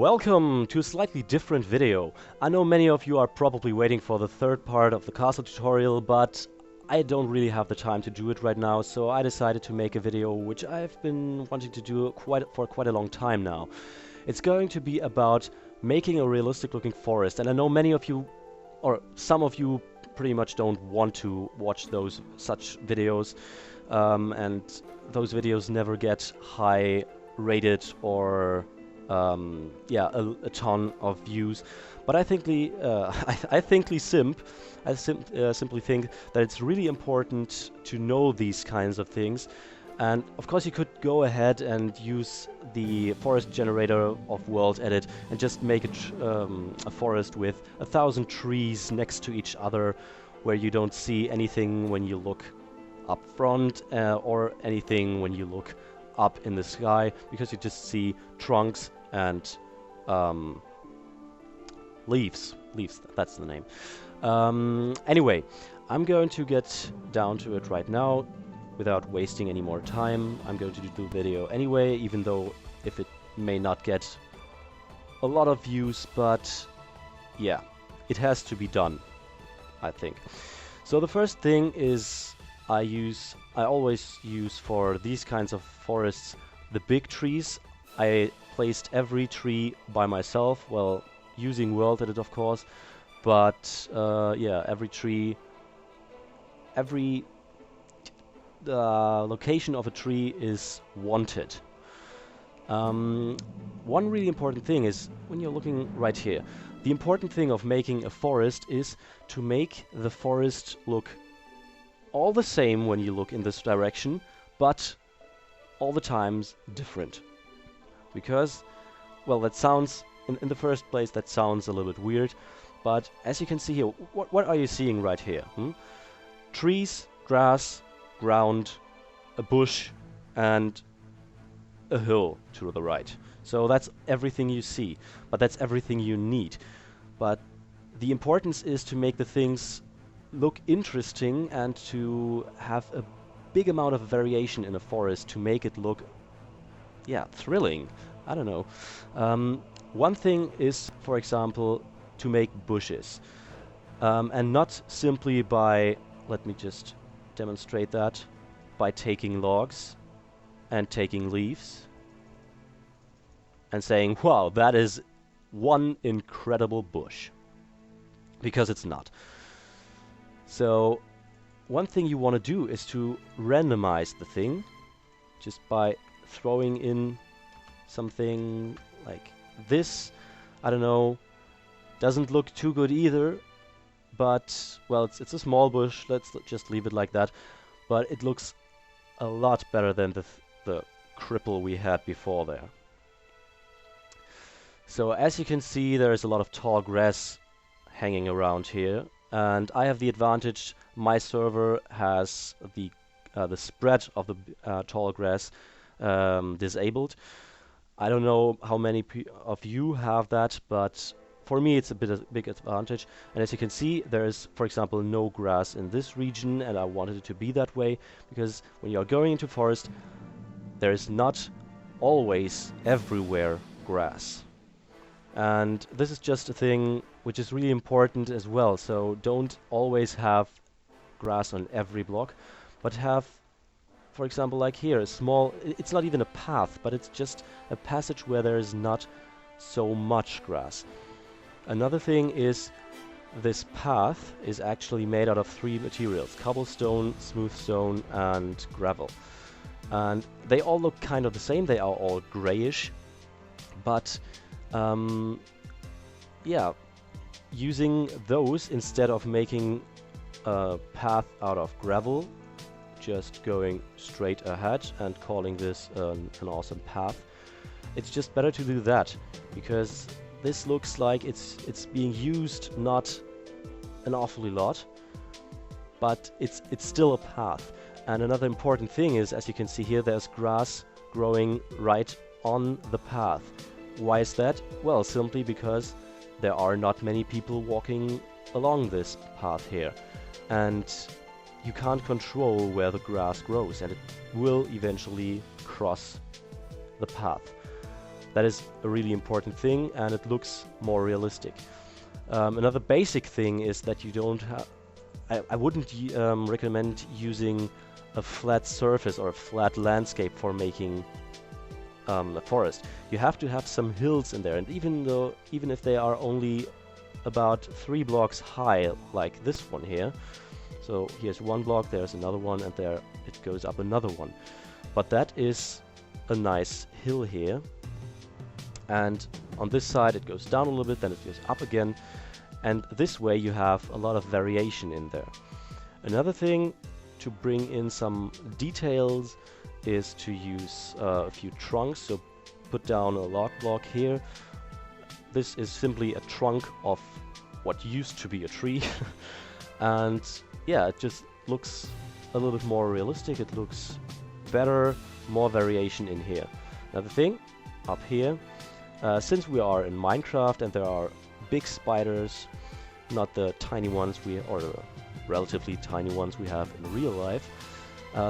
Welcome to a slightly different video. I know many of you are probably waiting for the third part of the castle tutorial, but I don't really have the time to do it right now, so I decided to make a video which I've been wanting to do for quite a long time now. It's going to be about making a realistic looking forest, and I know many of you, or some of you, pretty much don't want to watch such videos, and those videos never get high rated or a ton of views. But I simply think that it's really important to know these kinds of things. And of course you could go ahead and use the forest generator of World Edit and just make a forest with 1,000 trees next to each other, where you don't see anything when you look up front or anything when you look up in the sky, because you just see trunks and leaves, that's the name. Anyway, I'm going to get down to it right now without wasting any more time. I'm going to do the video anyway, even though if it may not get a lot of views, but yeah, it has to be done, I think. So the first thing is I always use for these kinds of forests the big trees. I placed every tree by myself, well, using World Edit of course, but yeah, every tree, every location of a tree is wanted. One really important thing is, when you're looking right here, the important thing of making a forest is to make the forest look all the same when you look in this direction, but all the times different. Because, well, that sounds, in the first place, that sounds a little bit weird, but as you can see here, what are you seeing right here? Trees, grass, ground, a bush, and a hill to the right. So that's everything you see, but that's everything you need. But the importance is to make the things look interesting and to have a big amount of variation in a forest to make it look, yeah, thrilling. I don't know. One thing is, for example, to make bushes. And not simply by, let me just demonstrate that, by taking logs and taking leaves and saying, wow, that is one incredible bush. Because it's not. So one thing you want to do is to randomize the thing, just by throwing in something like this. I don't know, doesn't look too good either, but, well, it's a small bush, let's just leave it like that. But it looks a lot better than the cripple we had before there. So as you can see, there is a lot of tall grass hanging around here, and I have the advantage, my server has the spread of the tall grass disabled. I don't know how many of you have that, but for me it's a big advantage. And as you can see, there is, for example, no grass in this region, and I wanted it to be that way, because when you're going into forest, there is not always everywhere grass. And this is just a thing which is really important as well, so don't always have grass on every block, but have, for example, like here, a small, it's not even a path, but it's just a passage where there is not so much grass. Another thing is, this path is actually made out of 3 materials: cobblestone, smooth stone, and gravel. And they all look kind of the same, they are all grayish, but yeah, using those instead of making a path out of gravel, just going straight ahead and calling this an awesome path, it's just better to do that, because this looks like it's being used not an awfully lot, but it's still a path. And another important thing is, as you can see here, there's grass growing right on the path. Why is that? Well, simply because there are not many people walking along this path here, and you can't control where the grass grows, and it will eventually cross the path. That is a really important thing, and it looks more realistic. Another basic thing is that you don't have... I wouldn't recommend using a flat surface or a flat landscape for making a forest. You have to have some hills in there, and even if they are only about 3 blocks high, like this one here. So here's one block, there's another one, and there it goes up another one. But that is a nice hill here. And on this side it goes down a little bit, then it goes up again. And this way you have a lot of variation in there. Another thing to bring in some details is to use a few trunks. So put down a log block here. This is simply a trunk of what used to be a tree. And yeah, it just looks a little bit more realistic. It looks better, more variation in here. Another thing, up here, since we are in Minecraft and there are big spiders, not the tiny ones or the relatively tiny ones we have in real life,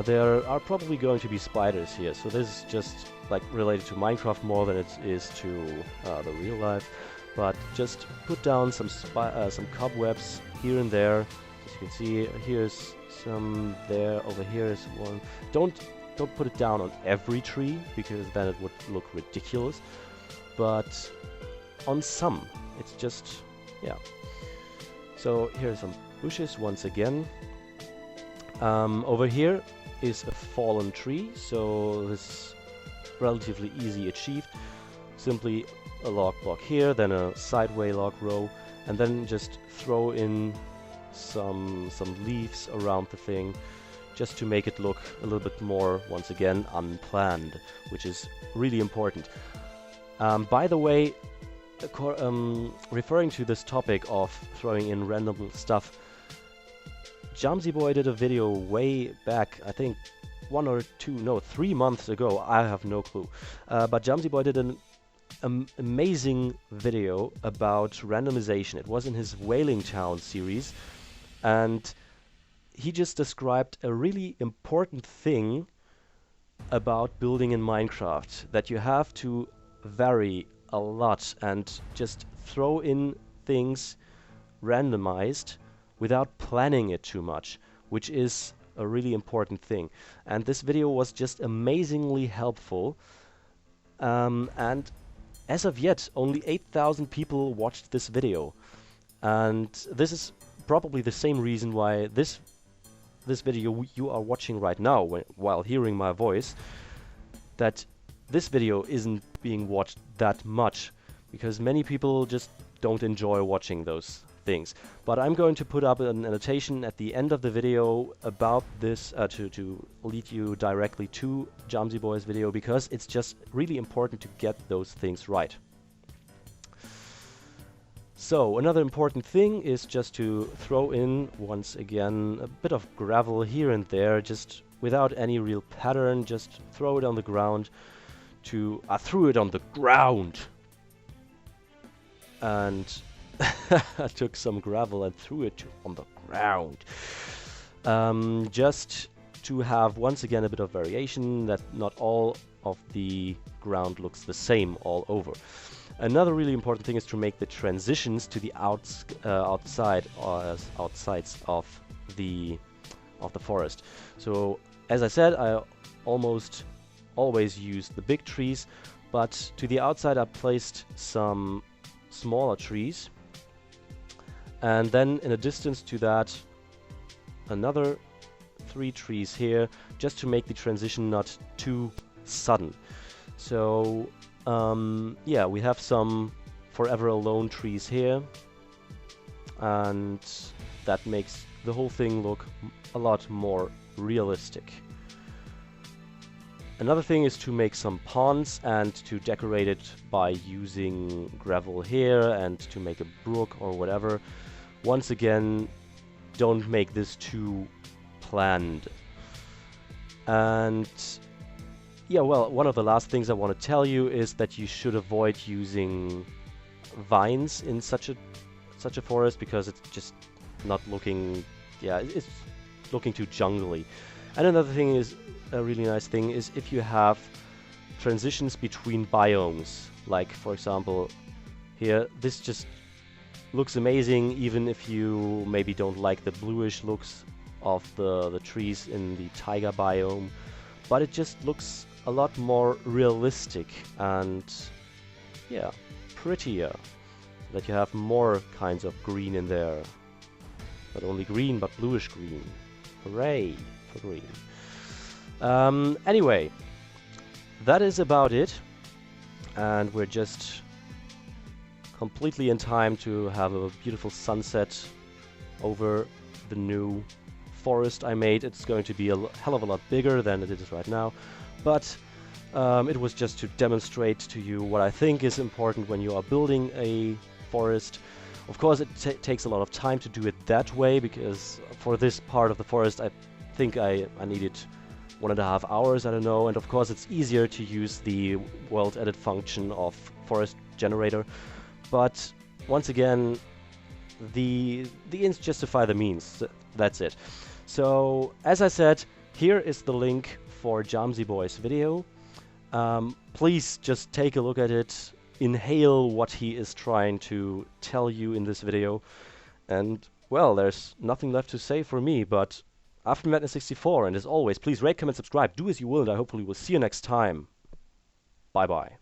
there are probably going to be spiders here. So this is just like related to Minecraft more than it is to the real life. But just put down some cobwebs here and there. As you can see, here's some there. Over here is one. Don't put it down on every tree, because then it would look ridiculous. But on some, it's just, yeah. So here are some bushes once again. Over here is a fallen tree, so this is relatively easy achieved. Simply a log block here, then a sideway log row, and then just throw in some leaves around the thing, just to make it look a little bit more, once again, unplanned, which is really important. By the way, referring to this topic of throwing in random stuff, JamzyBoy did a video way back, I think 3 months ago, I have no clue. But JamzyBoy did an amazing video about randomization. It was in his Whaling Town series, and he just described a really important thing about building in Minecraft, that you have to vary a lot and just throw in things randomized without planning it too much, which is a really important thing. And this video was just amazingly helpful, and as of yet only 8,000 people watched this video, and this is probably the same reason why this video you are watching right now while hearing my voice, that this video isn't being watched that much, because many people just don't enjoy watching those things. But I'm going to put up an annotation at the end of the video about this to lead you directly to JamzyBoy's video, because it's just really important to get those things right. So another important thing is just to throw in, once again, a bit of gravel here and there, just without any real pattern. Just throw it on the ground. I threw it on the ground, and I took some gravel and threw it on the ground, just to have, once again, a bit of variation, that not all of the ground looks the same all over. Another really important thing is to make the transitions to the outsides of the forest. So as I said, I almost always use the big trees, but to the outside I placed some smaller trees, and then in a distance to that another 3 trees here, just to make the transition not too sudden. So yeah, we have some Forever Alone trees here, and that makes the whole thing look a lot more realistic. Another thing is to make some ponds and to decorate it by using gravel here and to make a brook or whatever. Once again, don't make this too planned. And yeah, well, one of the last things I want to tell you is that you should avoid using vines in such a forest, because it's just not looking, yeah, it's looking too jungly. And another thing is, a really nice thing is, if you have transitions between biomes. Like, for example, here, this just looks amazing, even if you maybe don't like the bluish looks of the trees in the taiga biome. But it just looks a lot more realistic and, yeah, prettier. That you have more kinds of green in there. Not only green, but bluish green. Hooray for green. Anyway, that is about it. And we're just completely in time to have a beautiful sunset over the new forest I made. It's going to be a hell of a lot bigger than it is right now. But it was just to demonstrate to you what I think is important when you are building a forest. Of course, it takes a lot of time to do it that way, because for this part of the forest I think I needed 1.5 hours, I don't know, and of course it's easier to use the world edit function of forest generator. But once again, the ends justify the means. That's it. So as I said, here is the link for Jamsy Boy's video. Please just take a look at it, inhale what he is trying to tell you in this video, and well, there's nothing left to say for me, but After Madness 64, and as always, please rate, comment, subscribe, do as you will, and I hopefully will see you next time. Bye bye.